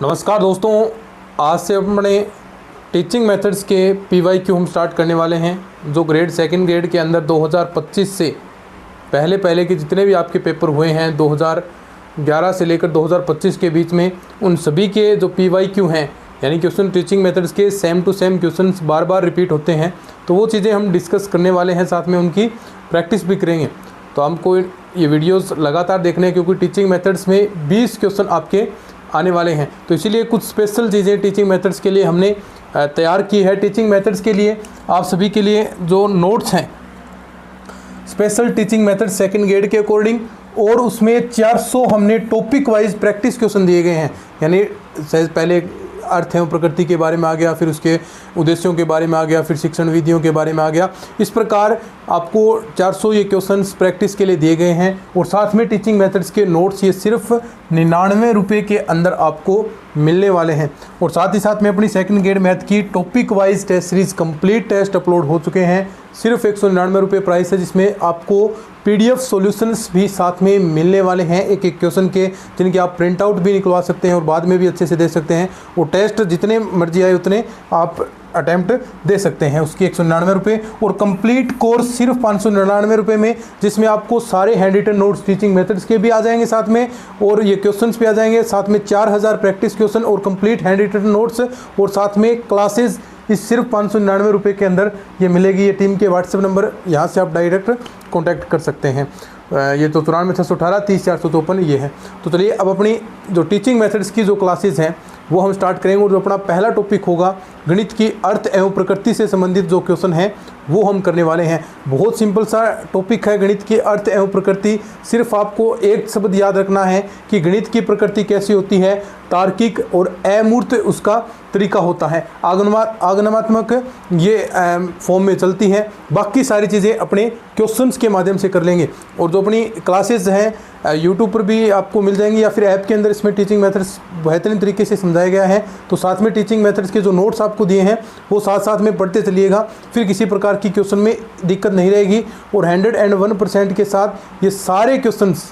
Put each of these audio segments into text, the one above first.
नमस्कार दोस्तों, आज से अपने टीचिंग मेथड्स के PYQ हम स्टार्ट करने वाले हैं। जो ग्रेड सेकंड ग्रेड के अंदर 2025 से पहले के जितने भी आपके पेपर हुए हैं 2011 से लेकर 2025 के बीच में, उन सभी के जो PYQ हैं यानी क्वेश्चन टीचिंग मेथड्स के सेम टू सेम क्वेश्चंस बार बार रिपीट होते हैं, तो वो चीज़ें हम डिस्कस करने वाले हैं, साथ में उनकी प्रैक्टिस भी करेंगे। तो हमको ये वीडियोस लगातार देखने हैं क्योंकि टीचिंग मेथड्स में 20 क्वेश्चन आपके आने वाले हैं, तो इसीलिए कुछ स्पेशल चीज़ें टीचिंग मेथड्स के लिए हमने तैयार की है। टीचिंग मेथड्स के लिए आप सभी के लिए जो नोट्स हैं special teaching method second grade के अकॉर्डिंग, और उसमें 400 हमने टॉपिक वाइज प्रैक्टिस क्वेश्चन दिए गए हैं। यानी पहले अर्थ एवं प्रकृति के बारे में आ गया, फिर उसके उद्देश्यों के बारे में आ गया, फिर शिक्षण विधियों के बारे में आ गया। इस प्रकार आपको 400 ये क्वेश्चंस प्रैक्टिस के लिए दिए गए हैं, और साथ में टीचिंग मेथड्स के नोट्स ये सिर्फ 99 रुपये के अंदर आपको मिलने वाले हैं। और साथ ही साथ में अपनी सेकंड ग्रेड मैथ की topic wise test series complete test upload हो चुके हैं। सिर्फ 199 रुपये प्राइस है, जिसमें आपको PDF सॉल्यूशंस भी साथ में मिलने वाले हैं एक एक क्वेश्चन के, जिनके आप प्रिंट आउट भी निकलवा सकते हैं और बाद में भी अच्छे से दे सकते हैं। वो टेस्ट जितने मर्जी आए उतने आप अटैम्प्ट दे सकते हैं। उसकी 199 रुपये, और कंप्लीट कोर्स सिर्फ 599 रुपये में, जिसमें आपको सारे hand written notes teaching methods के भी आ जाएंगे साथ में, और ये क्वेश्चंस भी आ जाएंगे साथ में। 4000 प्रैक्टिस क्वेश्चन और कंप्लीट हैंड रिटन नोट्स, और साथ में क्लासेस इस सिर्फ 599 रुपये के अंदर ये मिलेगी। ये टीम के व्हाट्सएप नंबर, यहाँ से आप डायरेक्ट कॉन्टैक्ट कर सकते हैं। ये तो 94 618 30 454 ये है। तो चलिए अब अपनी जो टीचिंग मेथड्स की जो क्लासेस हैं वो हम स्टार्ट करेंगे, और जो अपना पहला टॉपिक होगा गणित की अर्थ एवं प्रकृति से संबंधित जो क्वेश्चन हैं वो हम करने वाले हैं। बहुत सिंपल सा टॉपिक है गणित की अर्थ एवं प्रकृति। सिर्फ आपको एक शब्द याद रखना है कि गणित की प्रकृति कैसी होती है, तार्किक और अमूर्त उसका तरीका होता है, आगमनात्मक ये फॉर्म में चलती है। बाकी सारी चीज़ें अपने क्वेश्चंस के माध्यम से कर लेंगे। और जो अपनी क्लासेस हैं यूट्यूब पर भी आपको मिल जाएंगी, या फिर ऐप के अंदर इसमें टीचिंग मेथड्स बेहतरीन तरीके से समझाया गया है। तो साथ में टीचिंग मेथड्स के जो नोट्स आपको दिए हैं वो साथ साथ में पढ़ते चलिएगा, फिर किसी प्रकार की क्वेश्चन में दिक्कत नहीं रहेगी। और 101% के साथ ये सारे क्वेश्चंस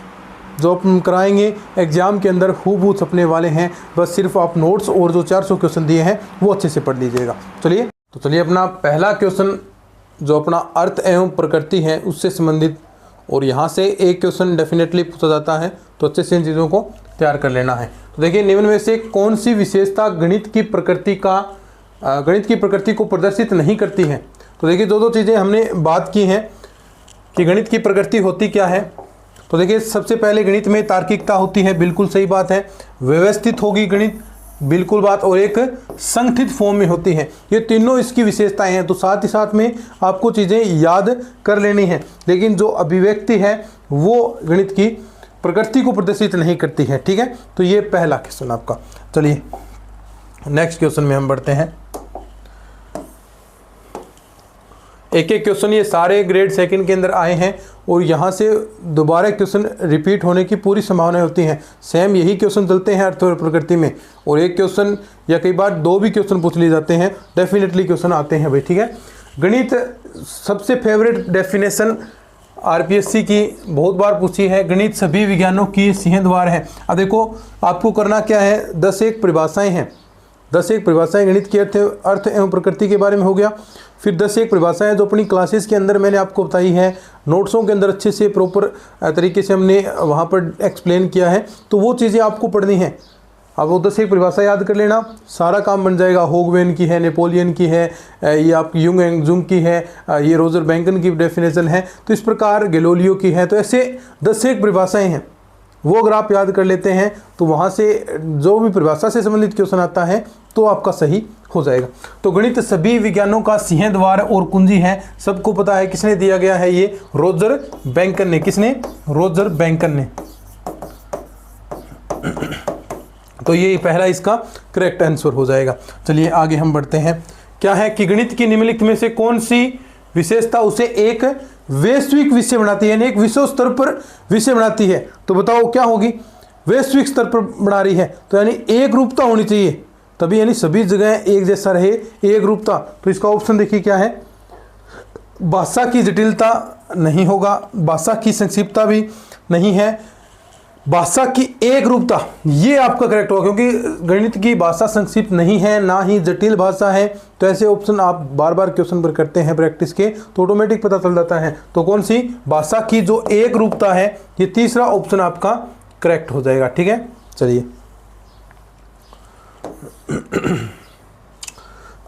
जो हम कराएंगे एग्जाम के अंदर हूबहू छपने वाले हैं। बस सिर्फ आप नोट्स और जो 400 क्वेश्चन दिए हैं वो अच्छे से पढ़ लीजिएगा। चलिए अपना पहला क्वेश्चन जो अपना अर्थ एवं प्रकृति है उससे संबंधित, और यहाँ से एक क्वेश्चन डेफिनेटली पूछा जाता है, तो अच्छे से इन चीज़ों को तैयार कर लेना है। तो देखिए, निम्न में से कौन सी विशेषता गणित की प्रकृति को प्रदर्शित नहीं करती है। तो देखिए, दो चीज़ें हमने बात की हैं कि गणित की प्रकृति होती क्या है। तो देखिए, सबसे पहले गणित में तार्किकता होती है, बिल्कुल सही बात है। व्यवस्थित होगी गणित, बिल्कुल बात, और एक संगठित फॉर्म में होती है। ये तीनों इसकी विशेषताएं हैं। तो साथ ही साथ में आपको चीज़ें याद कर लेनी है। लेकिन जो अभिव्यक्ति है वो गणित की प्रकृति को प्रदर्शित नहीं करती है। ठीक है, तो ये पहला क्वेश्चन आपका। चलिए नेक्स्ट क्वेश्चन में हम बढ़ते हैं। एक एक क्वेश्चन ये सारे ग्रेड सेकंड के अंदर आए हैं, और यहाँ से दोबारा क्वेश्चन रिपीट होने की पूरी संभावना होती है। सेम यही क्वेश्चन चलते हैं अर्थ और प्रकृति में, और एक क्वेश्चन या कई बार दो भी क्वेश्चन पूछ लिए जाते हैं, डेफिनेटली क्वेश्चन आते हैं भाई। ठीक है, गणित सबसे फेवरेट डेफिनेशन RPSC की बहुत बार पूछी है, गणित सभी विज्ञानों की सिंहद्वार है। अब देखो, आपको करना क्या है, 10 एक परिभाषाएँ हैं, 10 एक परिभाषाएँ गणित के अर्थ एवं प्रकृति के बारे में हो गया। फिर 10 एक परिभाषाएँ जो अपनी क्लासेस के अंदर मैंने आपको बताई है, नोट्सों के अंदर अच्छे से प्रॉपर तरीके से हमने वहाँ पर एक्सप्लेन किया है, तो वो चीज़ें आपको पढ़नी है। अब वो 10 एक परिभाषा याद कर लेना, सारा काम बन जाएगा। होगवेन की है, नेपोलियन की है, ये आपकी जुंग की है, ये रोजर बैंकन की डेफिनेशन है, तो इस प्रकार गैलीलियो की है। तो ऐसे 10 एक परिभाषाएँ हैं, वो अगर आप याद कर लेते हैं तो वहाँ से जो भी परिभाषा से संबंधित क्वेश्चन आता है तो आपका सही हो जाएगा। तो गणित सभी विज्ञानों का सिंहद्वार और कुंजी है, सबको पता है। किसने दिया गया है ये? रोजर बैंकन ने। किसने? रोजर बैंकन ने। तो ये पहला इसका करेक्ट आंसर हो जाएगा। चलिए आगे हम बढ़ते हैं। क्या है कि गणित की निम्नलिखित में से कौन सी विशेषता उसे एक वैश्विक विषय बनाती है, यानी एक विश्व स्तर पर विषय बनाती है। तो बताओ क्या होगी? वैश्विक स्तर पर बना रही है, तो यानी एक रूपता होनी चाहिए, तभी यानी सभी जगह एक जैसा रहे, एक रूपता। तो इसका ऑप्शन देखिए क्या है, भाषा की जटिलता नहीं होगा, भाषा की संक्षिप्तता भी नहीं है, भाषा की एक रूपता, ये आपका करेक्ट होगा, क्योंकि गणित की भाषा संक्षिप्त नहीं है ना ही जटिल भाषा है। तो ऐसे ऑप्शन आप बार बार क्वेश्चन पर करते हैं प्रैक्टिस के तो ऑटोमेटिक पता चल जाता है। तो कौन सी, भाषा की जो एक रूपता है, ये तीसरा ऑप्शन आपका करेक्ट हो जाएगा। ठीक है, चलिए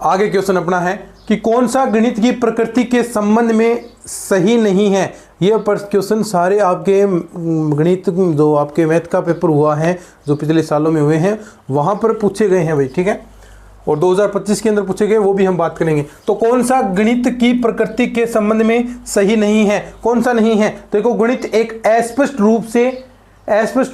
आगे क्वेश्चन अपना है कि कौन सा गणित की प्रकृति के संबंध में सही नहीं है। ये क्वेश्चन सारे आपके गणित जो आपके मैथ का पेपर हुआ है जो पिछले सालों में हुए हैं वहाँ पर पूछे गए हैं भाई। ठीक है, और 2025 के अंदर पूछे गए, वो भी हम बात करेंगे। तो कौन सा गणित की प्रकृति के संबंध में सही नहीं है, कौन सा नहीं है। देखो, गणित एक अस्पष्ट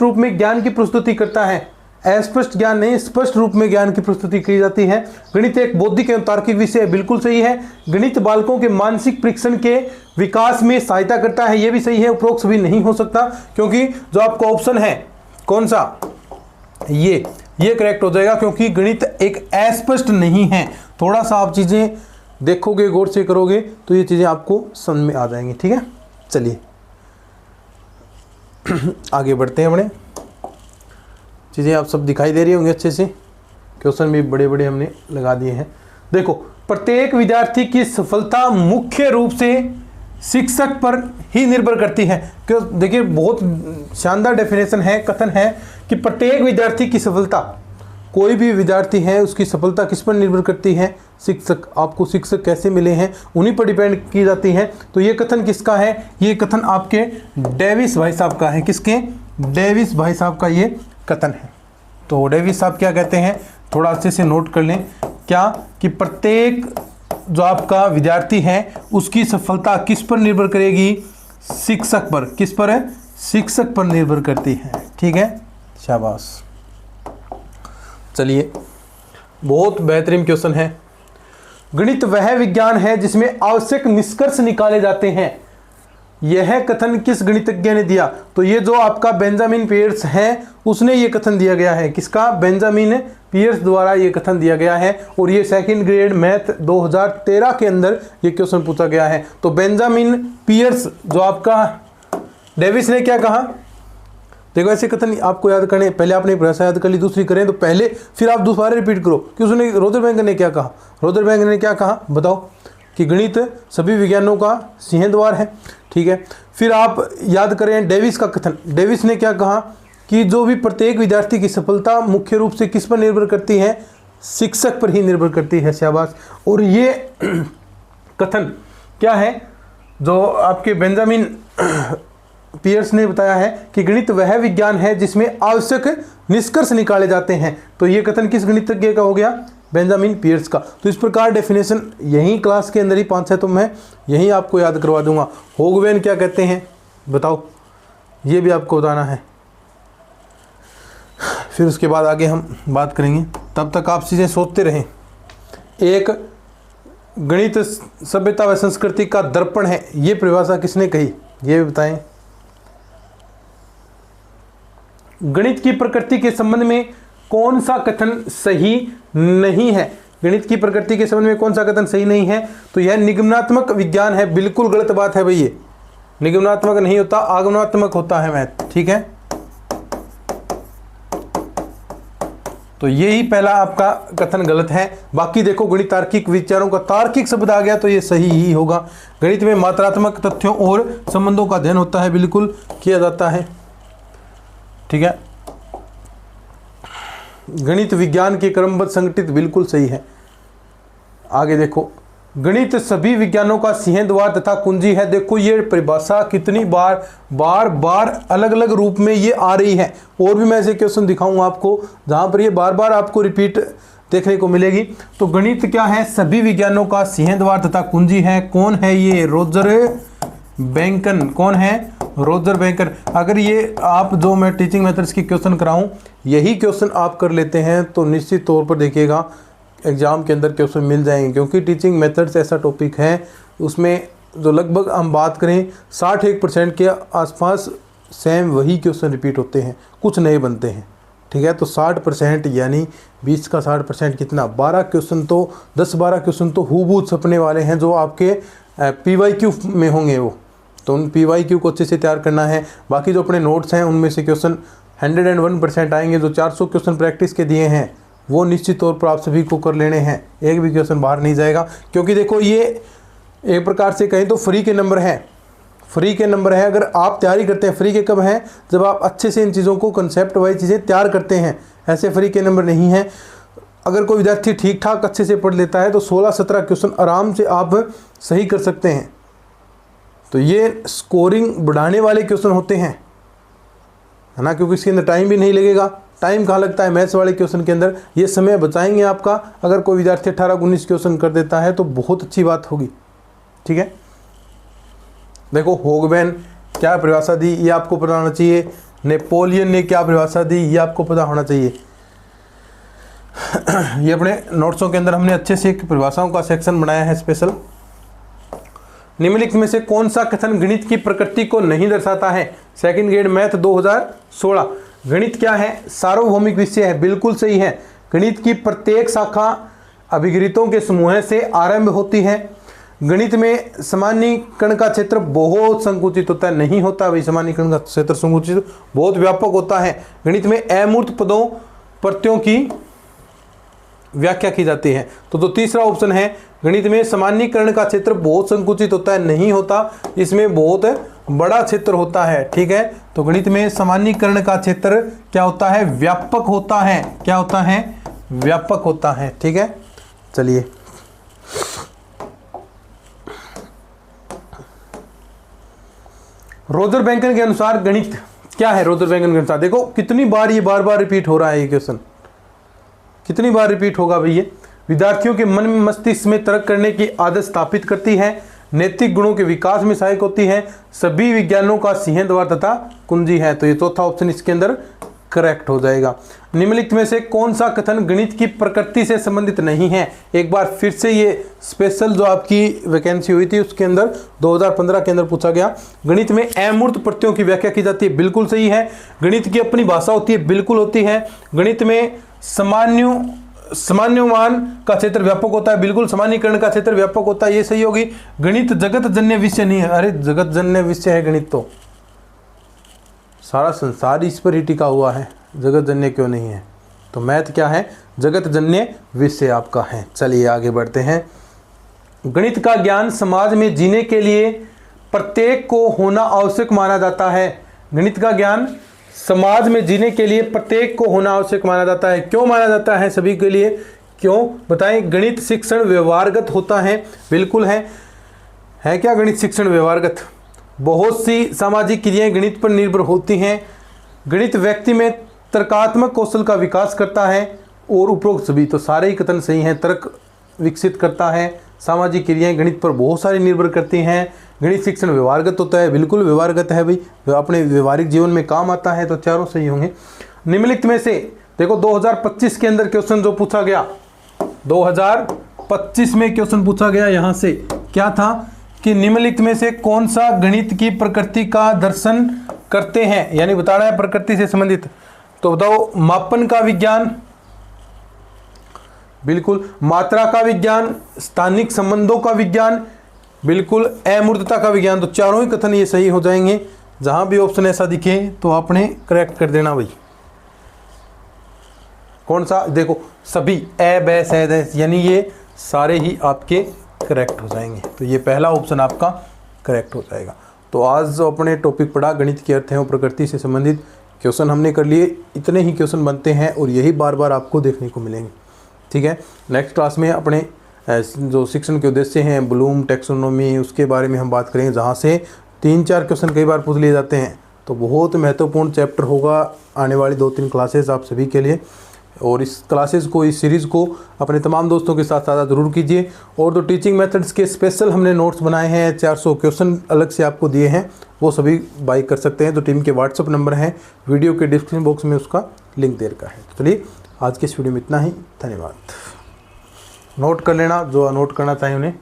रूप में ज्ञान की प्रस्तुति करता है। अस्पष्ट ज्ञान नहीं, स्पष्ट रूप में ज्ञान की प्रस्तुति की जाती है। गणित एक बौद्धिक एवं तार्किक विषय है, बिल्कुल सही है। गणित बालकों के मानसिक परीक्षण के विकास में सहायता करता है, ये भी सही है। उपरोक्त सभी नहीं हो सकता, क्योंकि जो आपका ऑप्शन है कौन सा, ये करेक्ट हो जाएगा, क्योंकि गणित एक अस्पष्ट नहीं है। थोड़ा सा आप चीजें देखोगे, गौर से करोगे तो ये चीजें आपको समझ में आ जाएंगी। ठीक है, चलिए आगे बढ़ते हैं। बड़े चीज़ें आप सब दिखाई दे रही होंगी अच्छे से, क्वेश्चन भी बड़े बड़े हमने लगा दिए हैं। देखो, प्रत्येक विद्यार्थी की सफलता मुख्य रूप से शिक्षक पर ही निर्भर करती है। क्यों, देखिए बहुत शानदार डेफिनेशन है, कथन है कि प्रत्येक विद्यार्थी की सफलता, कोई भी विद्यार्थी है उसकी सफलता किस पर निर्भर करती है, शिक्षक। आपको शिक्षक कैसे मिले हैं उन्हीं पर डिपेंड की जाती है। तो ये कथन किसका है, ये कथन आपके डेविस भाई साहब का है। किसके, डेविस भाई साहब का ये कथन है। तो डेविस साहब क्या कहते हैं, थोड़ा अच्छे से नोट कर लें, क्या कि प्रत्येक जो आपका विद्यार्थी है उसकी सफलता किस पर निर्भर करेगी, शिक्षक पर। किस पर है, शिक्षक पर निर्भर करती है। ठीक है, शाबाश। चलिए, बहुत बेहतरीन क्वेश्चन है। गणित वह विज्ञान है जिसमें आवश्यक निष्कर्ष निकाले जाते हैं, यह कथन किस गणितज्ञ ने दिया। तो ये जो आपका बेंजामिन पियर्स है उसने ये कथन दिया गया है। किसका, बेंजामिन पियर्स द्वारा ये कथन दिया गया है। और ये सेकंड ग्रेड मैथ 2013 के अंदर ये क्वेश्चन पूछा गया है। तो बेंजामिन पियर्स जो आपका, डेविस ने क्या कहा, देखो ऐसे कथन आपको याद करने, पहले आपने भाषा याद कर ली, दूसरी करें तो पहले फिर आप दोबारा रिपीट करो कि उसने, रोजरबैंक ने क्या कहा। रोजरबैंक ने क्या कहा बताओ, कि गणित सभी विज्ञानों का सिंहद्वार है। ठीक है, फिर आप याद करें डेविस का कथन। डेविस ने क्या कहा कि जो भी प्रत्येक विद्यार्थी की सफलता मुख्य रूप से किस पर निर्भर करती है, शिक्षक पर ही निर्भर करती है। शाबाश। और ये कथन क्या है जो आपके बेंजामिन पियर्स ने बताया है कि गणित वह विज्ञान है जिसमें आवश्यक निष्कर्ष निकाले जाते हैं। तो ये कथन किस गणितज्ञ का हो गया, बेंजामिन पियर्स का। तो इस प्रकार डेफिनेशन यहीं क्लास के अंदर ही 5-6 तो मैं यहीं आपको याद करवा दूंगा। होगवेन क्या कहते हैं बताओ, ये भी आपको बताना है। फिर उसके बाद आगे हम बात करेंगे, तब तक आप चीज़ें सोचते रहें। एक गणित सभ्यता व संस्कृति का दर्पण है, ये परिभाषा किसने कही, ये भी बताएं। गणित की प्रकृति के संबंध में कौन सा कथन सही नहीं है, गणित की प्रकृति के संबंध में कौन सा कथन सही नहीं है। तो यह निगमनात्मक विज्ञान है, बिल्कुल गलत बात है भाई। ये निगमनात्मक नहीं होता, आगमनात्मक होता है मैथ। ठीक है, तो यही पहला आपका कथन गलत है। बाकी देखो, गणित तार्किक विचारों का तार्किक शब्द आ गया तो ये सही ही होगा। गणित में मात्रात्मक तथ्यों और संबंधों का अध्ययन होता है, बिल्कुल किया जाता है। ठीक है, गणित विज्ञान के क्रमबद्ध संगठित, बिल्कुल सही है। आगे देखो, गणित सभी विज्ञानों का सिंहद्वार तथा कुंजी है। देखो ये परिभाषा कितनी बार अलग अलग रूप में ये आ रही है। और भी मैं ऐसे क्वेश्चन दिखाऊंगा आपको जहां पर ये बार बार आपको रिपीट देखने को मिलेगी। तो गणित क्या है, सभी विज्ञानों का सिंहद्वार तथा कुंजी है। कौन है ये, रोजर बैंकन। कौन है, रोजर बैंकन। अगर ये आप जो मैं टीचिंग मेथड्स की क्वेश्चन कराऊं, यही क्वेश्चन आप कर लेते हैं तो निश्चित तौर पर देखिएगा एग्जाम के अंदर क्वेश्चन मिल जाएंगे। क्योंकि टीचिंग मेथड्स ऐसा टॉपिक है उसमें जो लगभग हम बात करें 61% के आसपास सेम वही क्वेश्चन रिपीट होते हैं, कुछ नए बनते हैं। ठीक है, तो 60% यानी 20 का 60% कितना, 12 क्वेश्चन तो 10-12 क्वेश्चन तो हूबहू छपने वाले हैं जो आपके PYQ में होंगे वो। तो उन PYQ को अच्छे से तैयार करना है। बाकी जो अपने नोट्स हैं उनमें से क्वेश्चन 101% आएंगे। जो 400 क्वेश्चन प्रैक्टिस के दिए हैं वो निश्चित तौर पर आप सभी को कर लेने हैं, एक भी क्वेश्चन बाहर नहीं जाएगा। क्योंकि देखो ये एक प्रकार से कहें तो फ्री के नंबर हैं, फ्री के नंबर है। अगर आप तैयारी करते हैं, फ्री के कब हैं, जब आप अच्छे से इन चीज़ों को कंसेप्ट वाइज चीज़ें तैयार करते हैं, ऐसे फ्री के नंबर नहीं हैं। अगर कोई विद्यार्थी ठीक ठाक अच्छे से पढ़ लेता है तो 16-17 क्वेश्चन आराम से आप सही कर सकते हैं। तो ये स्कोरिंग बढ़ाने वाले क्वेश्चन होते हैं, है ना, क्योंकि इसके अंदर टाइम भी नहीं लगेगा। टाइम कहाँ लगता है मैथ्स वाले क्वेश्चन के अंदर, ये समय बचाएंगे आपका। अगर कोई विद्यार्थी 18-19 क्वेश्चन कर देता है तो बहुत अच्छी बात होगी, ठीक है। देखो होगबैन क्या परिभाषा दी ये आपको पता होना चाहिए, नेपोलियन ने क्या परिभाषा दी ये आपको पता होना चाहिए। ये अपने नोट्सों के अंदर हमने अच्छे से एक परिभाषाओं का सेक्शन बनाया है स्पेशल। निम्नलिखित में से कौन सा कथन गणित की प्रकृति को नहीं दर्शाता है? Second grade math 2016। गणित क्या है? सार्वभौमिक विषय है, बिल्कुल सही है। गणित की प्रत्येक शाखा अभिगणितों के समूह से आरंभ होती है। गणित में सामान्यीकरण का क्षेत्र बहुत संकुचित होता है, नहीं होता भाई, सामान्यीकरण का क्षेत्र संकुचित बहुत व्यापक होता है। गणित में अमूर्त पदों प्रत्ययों की व्याख्या की जाती है। तो तीसरा ऑप्शन है, गणित में सामान्यीकरण का क्षेत्र बहुत संकुचित होता है, नहीं होता, इसमें बहुत बड़ा क्षेत्र होता है, ठीक है। तो गणित में सामान्यीकरण का क्षेत्र क्या होता है? व्यापक होता है। क्या होता है? व्यापक होता है, ठीक है। चलिए रोजर बैंकन के अनुसार गणित क्या है? रोजर बैंकन के अनुसार देखो कितनी बार ये बार रिपीट हो रहा है, ये क्वेश्चन कितनी बार रिपीट होगा भाई। ये विद्यार्थियों के मन में मस्तिष्क में तर्क करने की आदत स्थापित करती है, नैतिक गुणों के विकास में सहायक होती है, सभी विज्ञानों का सिंह द्वार तथा कुंजी है। तो ये चौथा ऑप्शन इसके अंदर करेक्ट हो जाएगा। निम्नलिखित में से कौन सा कथन गणित की प्रकृति से संबंधित नहीं है? एक बार फिर से ये स्पेशल जो आपकी वैकेंसी हुई थी उसके अंदर 2015 के अंदर पूछा गया। गणित में अमूर्त प्रत्ययों की व्याख्या की जाती है, बिल्कुल सही है। गणित की अपनी भाषा होती है, बिल्कुल होती है। गणित में सामान्यमान का क्षेत्र व्यापक होता है, बिल्कुल सामान्यीकरण का क्षेत्र व्यापक होता है, ये सही होगी। गणित जगत जन्य विषय नहीं है, अरे जगत जन्य विषय है गणित, तो सारा संसार इस पर ही टिका हुआ है, जगत जन्य क्यों नहीं है? तो मैथ क्या है? जगत जन्य विषय आपका है। चलिए आगे बढ़ते हैं। गणित का ज्ञान समाज में जीने के लिए प्रत्येक को होना आवश्यक माना जाता है। गणित का ज्ञान समाज में जीने के लिए प्रत्येक को होना आवश्यक माना जाता है। क्यों माना जाता है सभी के लिए? क्यों बताएं? गणित शिक्षण व्यवहारगत होता है, बिल्कुल है क्या गणित शिक्षण व्यवहारगत? बहुत सी सामाजिक क्रियाएं गणित पर निर्भर होती हैं। गणित व्यक्ति में तर्कात्मक कौशल का विकास करता है और उपरोक्त सभी, तो सारे ही कथन सही हैं। तर्क विकसित करता है, सामाजिक क्रियाएं गणित पर बहुत सारी निर्भर करती हैं। गणित शिक्षण व्यवहारगत होता है, बिल्कुल व्यवहारगत है भाई, अपने व्यवहारिक जीवन में काम आता है, तो चारों सही होंगे। निम्नलिखित में से देखो 2025 के अंदर क्वेश्चन जो पूछा गया, 2025 में क्वेश्चन पूछा गया यहाँ से क्या था कि निम्नलिखित में से कौन सा गणित की प्रकृति का दर्शन करते हैं, यानी बता रहा है प्रकृति से संबंधित। तो बताओ, मापन का विज्ञान, बिल्कुल। मात्रा का विज्ञान, स्थानिक संबंधों का विज्ञान, बिल्कुल। अमूर्तता का विज्ञान। तो चारों ही कथन ये सही हो जाएंगे। जहां भी ऑप्शन ऐसा दिखे तो आपने करेक्ट कर देना भाई। कौन सा? देखो सभी ए बै सै दै, यानी ये सारे ही आपके करेक्ट हो जाएंगे। तो ये पहला ऑप्शन आपका करेक्ट हो जाएगा। तो आज जो अपने टॉपिक पढ़ा गणित के अर्थ एवं प्रकृति से संबंधित क्वेश्चन हमने कर लिए। इतने ही क्वेश्चन बनते हैं और यही बार बार आपको देखने को मिलेंगे, ठीक है। नेक्स्ट क्लास में अपने जो शिक्षण के उद्देश्य हैं, ब्लूम टैक्सोनॉमी, उसके बारे में हम बात करेंगे, जहाँ से 3-4 क्वेश्चन कई बार पूछ लिए जाते हैं। तो बहुत महत्वपूर्ण चैप्टर होगा आने वाली 2-3 क्लासेस आप सभी के लिए। और इस क्लासेस को, इस सीरीज़ को अपने तमाम दोस्तों के साथ साझा ज़रूर कीजिए। और जो टीचिंग मेथड्स के स्पेशल हमने नोट्स बनाए हैं, 400 क्वेश्चन अलग से आपको दिए हैं, वो सभी बाई कर सकते हैं। तो टीम के व्हाट्सअप नंबर हैं, वीडियो के डिस्क्रिप्शन बॉक्स में उसका लिंक दे रखा है। तो चलिए आज के इस वीडियो में इतना ही, धन्यवाद। नोट कर लेना, जो नोट करना चाहिए उन्हें।